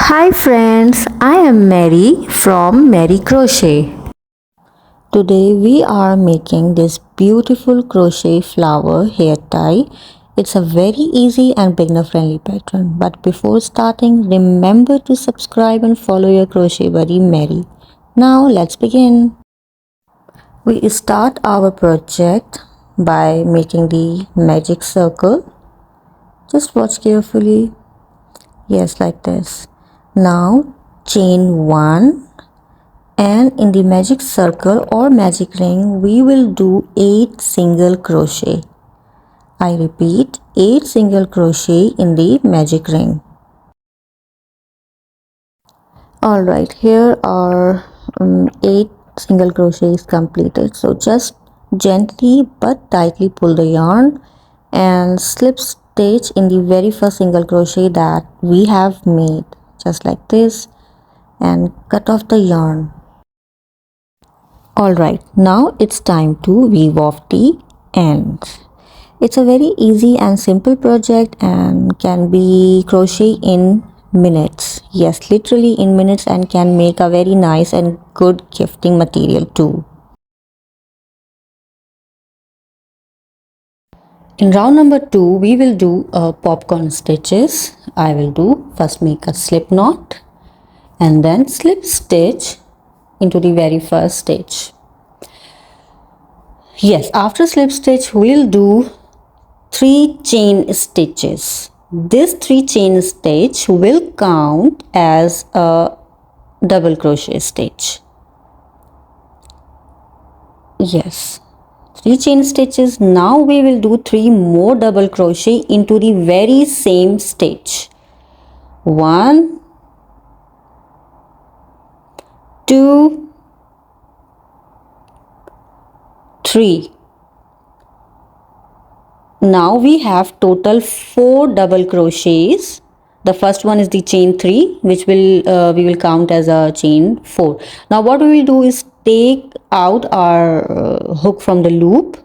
Hi friends, I am Mary from Mary Crochet. Today we are making this beautiful crochet flower hair tie. It's a very easy and beginner friendly pattern. But before starting, remember to subscribe and follow your crochet buddy Mary. Now let's begin. We start our project by making the magic circle. Just watch carefully. Yes, like this. Now chain 1 and in the magic circle or magic ring we will do 8 single crochet. I repeat, 8 single crochet in the magic ring. Alright, here are 8 single crochets completed. So just gently but tightly pull the yarn and slip stitch in the very first single crochet that we have made, just like this, and cut off the yarn. Alright, now it's time to weave off the ends. It's a very easy and simple project and can be crochet in minutes. Yes, literally in minutes, and can make a very nice and good gifting material too. In round number 2, we will do popcorn stitches. I will do first make a slip knot and then slip stitch into the very first stitch. Yes, after slip stitch we'll do 3 chain stitches. This 3 chain stitch will count as a double crochet stitch. Yes, 3 chain stitches. Now we will do 3 more double crochet into the very same stitch. 1, 2, 3. Now we have total 4 double crochets. The first one is the chain 3, which will we will count as a chain 4. Now what we will do is take out our hook from the loop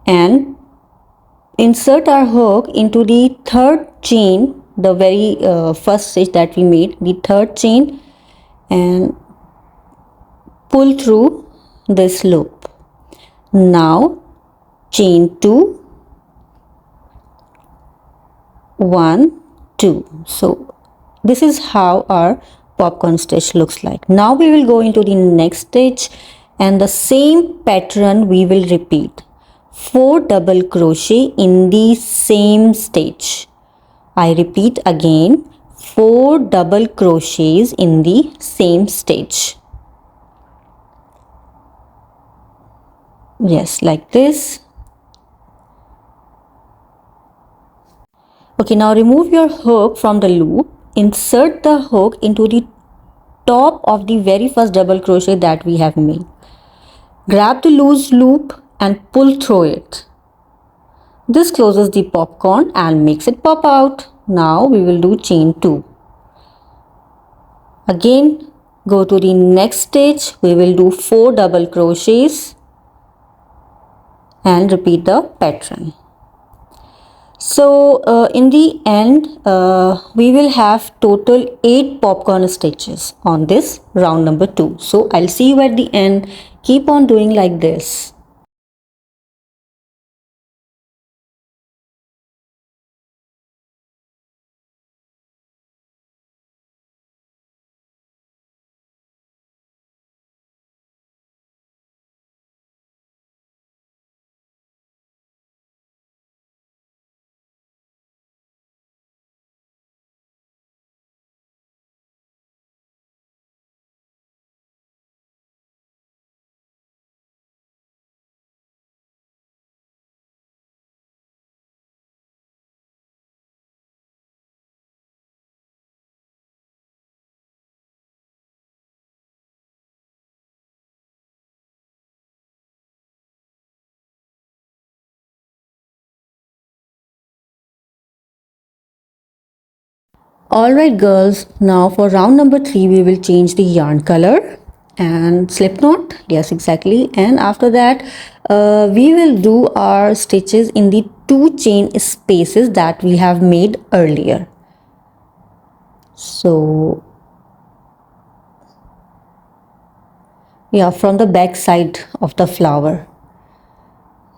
and insert our hook into the third chain, the very first stitch that we made, the third chain, and pull through this loop. Now chain 2, 1, 2. So this is how our popcorn stitch looks like. Now we will go into the next stitch and the same pattern we will repeat. 4 double crochet in the same stitch. I repeat again, 4 double crochets in the same stitch. Yes, like this. Okay, now remove your hook from the loop. Insert the hook into the top of the very first double crochet that we have made. Grab the loose loop and pull through it. This closes the popcorn and makes it pop out. Now we will do chain 2. Again, go to the next stitch. We will do 4 double crochets and repeat the pattern. So in the end we will have total 8 popcorn stitches on this round number 2. So I'll see you at the end. Keep on doing like this. Alright girls, now for round number 3 we will change the yarn color and slip knot. Yes, exactly. And after that we will do our stitches in the 2 chain spaces that we have made earlier. So yeah, from the back side of the flower,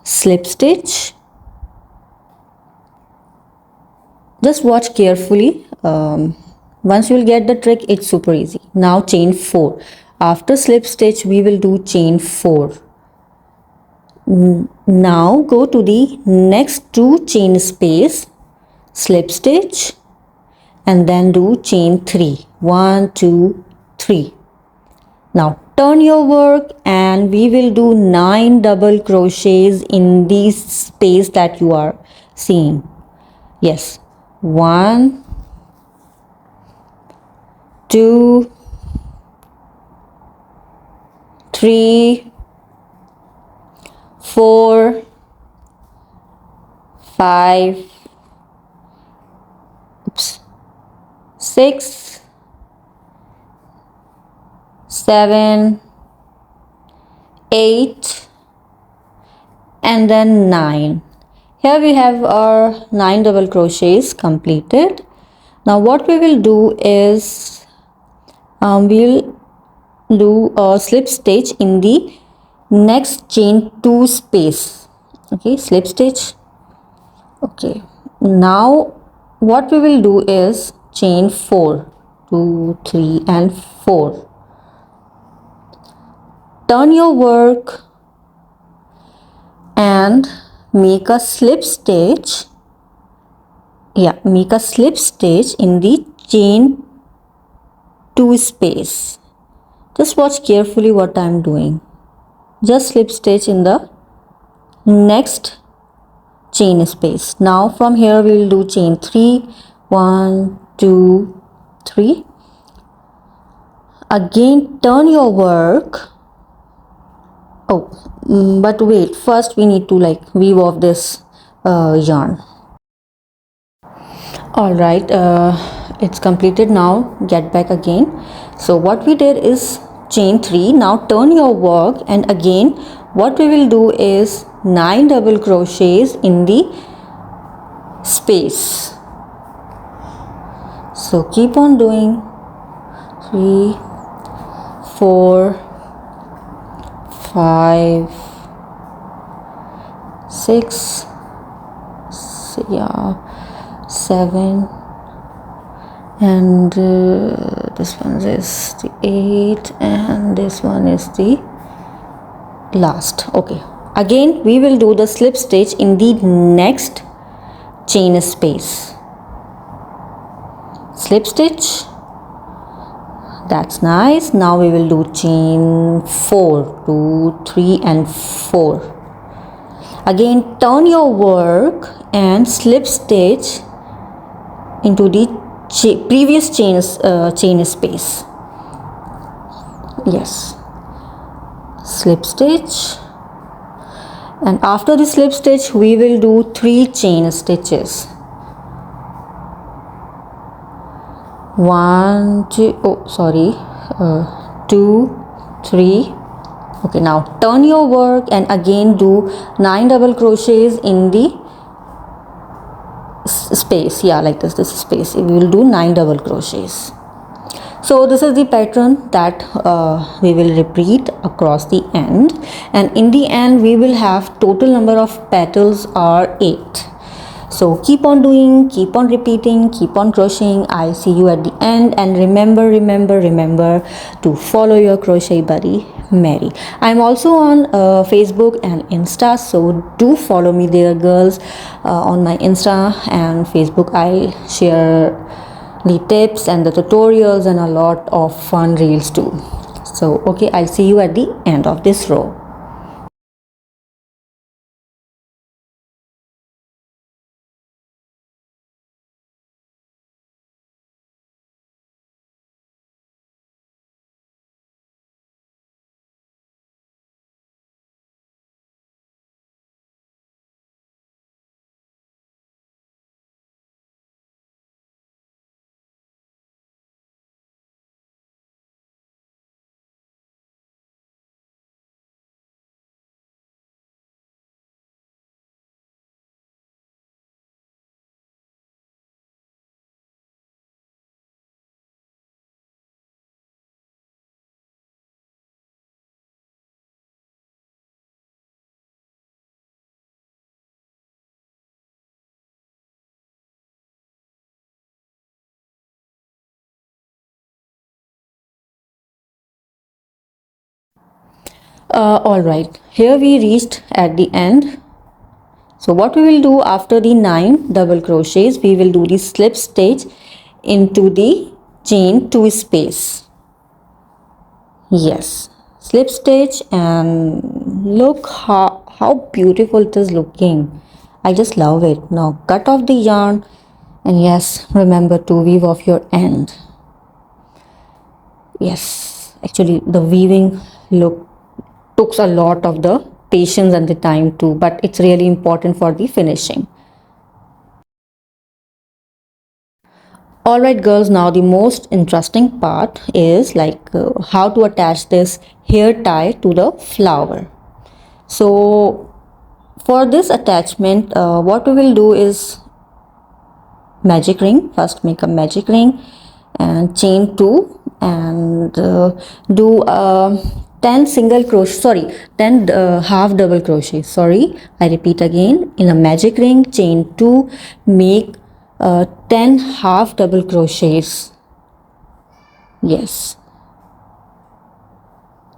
slip stitch. Just watch carefully. Once you will get the trick, it's super easy. Now chain 4. After slip stitch, we will do chain 4. Now go to the next 2 chain space, slip stitch, and then do chain 3. 1, 2, 3. Now turn your work and we will do 9 double crochets in the space that you are seeing. Yes, 1, 2, 3, 4, 5, 6, 7, 8, and then 9. Here we have our 9 double crochets completed. Now what we will do is we'll do a slip stitch in the next chain 2 space. Okay, slip stitch. Okay, now what we will do is chain 4, 2, 3 and 4. Turn your work and make a slip stitch. Yeah, make a slip stitch in the chain 2 space. Just watch carefully what I am doing. Just slip stitch in the next chain space. Now from here we will do chain 3. 1, 2, 3. Again turn your work. Oh, but wait, first we need to like weave off this yarn. All right, it's completed. Now get back again. So what we did is chain 3. Now turn your work and again what we will do is 9 double crochets in the space. So keep on doing 3, 4, 5, 6, yeah, 7, and this one is the 8 and this one is the last. Okay, again we will do the slip stitch in the next chain space. Slip stitch. That's nice. Now we will do chain 4, 2, 3 and 4. Again turn your work and slip stitch into the previous chain space. Yes, slip stitch, and after the slip stitch we will do 3 chain stitches. 1, 2, oh sorry, 2, 3. Okay, now turn your work and again do 9 double crochets in the space. Yeah, like this is space. We will do 9 double crochets. So this is the pattern that we will repeat across the end, and in the end we will have total number of petals are 8. So keep on doing, keep on repeating, keep on crocheting. I'll see you at the end, and remember to follow your crochet buddy Mary. I'm also on Facebook and Insta, so do follow me there girls. On my Insta and Facebook I share the tips and the tutorials and a lot of fun reels too. So okay, I'll see you at the end of this row. All right, here we reached at the end. So what we will do after the 9 double crochets, we will do the slip stitch into the chain 2 space. Yes, slip stitch, and look how beautiful it is looking. I just love it. Now cut off the yarn, and yes, remember to weave off your end. Yes, actually the weaving look took a lot of the patience and the time too, but it's really important for the finishing. All right, girls, now the most interesting part is like how to attach this hair tie to the flower. So for this attachment, what we will do is magic ring. First make a magic ring and chain 2, and do 10 single crochet, sorry, 10 half double crochet, sorry, I repeat again. In a magic ring, chain 2, make 10 half double crochets. Yes,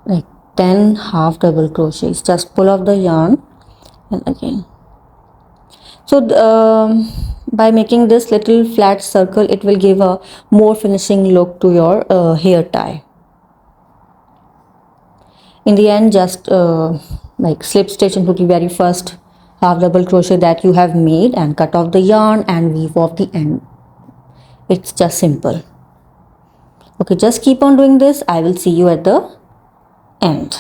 like 10 half double crochets. Just pull off the yarn and again. So by making this little flat circle, it will give a more finishing look to your hair tie. In the end, just like slip stitch into the very first half double crochet that you have made and cut off the yarn and weave off the end. It's just simple. Okay, just keep on doing this. I will see you at the end.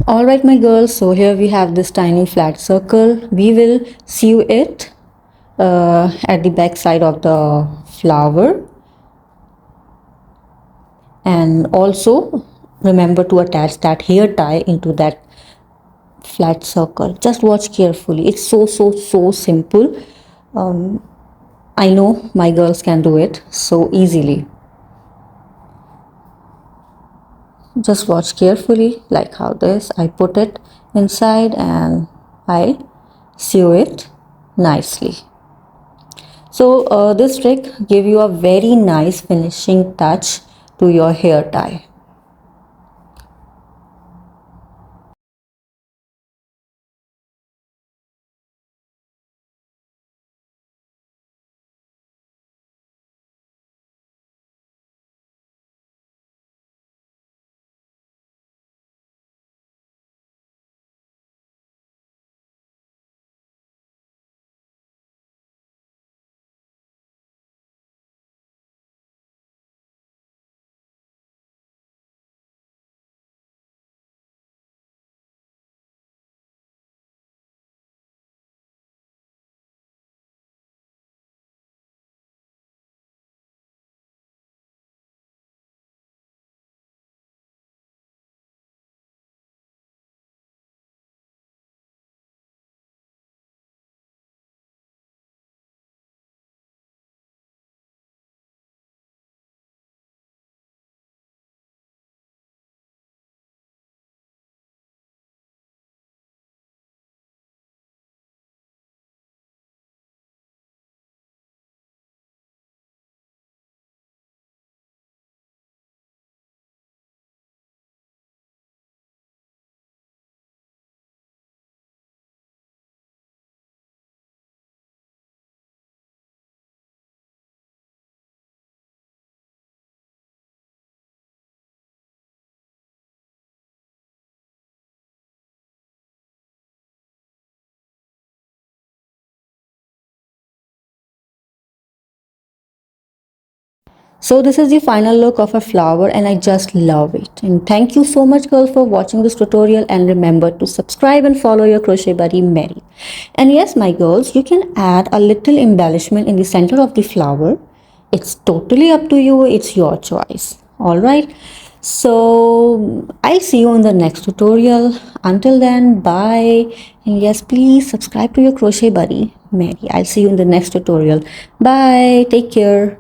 All right, my girls, so here we have this tiny flat circle. We will sew it at the back side of the flower, and also remember to attach that hair tie into that flat circle. Just watch carefully. It's so simple. I know my girls can do it so easily. Just watch carefully, like how this I put it inside and I sew it nicely. So this trick give you a very nice finishing touch to your hair tie. So this is the final look of a flower and I just love it. And thank you so much girls for watching this tutorial, and remember to subscribe and follow your crochet buddy Mary. And yes my girls, you can add a little embellishment in the center of the flower. It's totally up to you, it's your choice. Alright, so I'll see you in the next tutorial. Until then, bye. And yes, please subscribe to your crochet buddy Mary. I'll see you in the next tutorial. Bye, take care.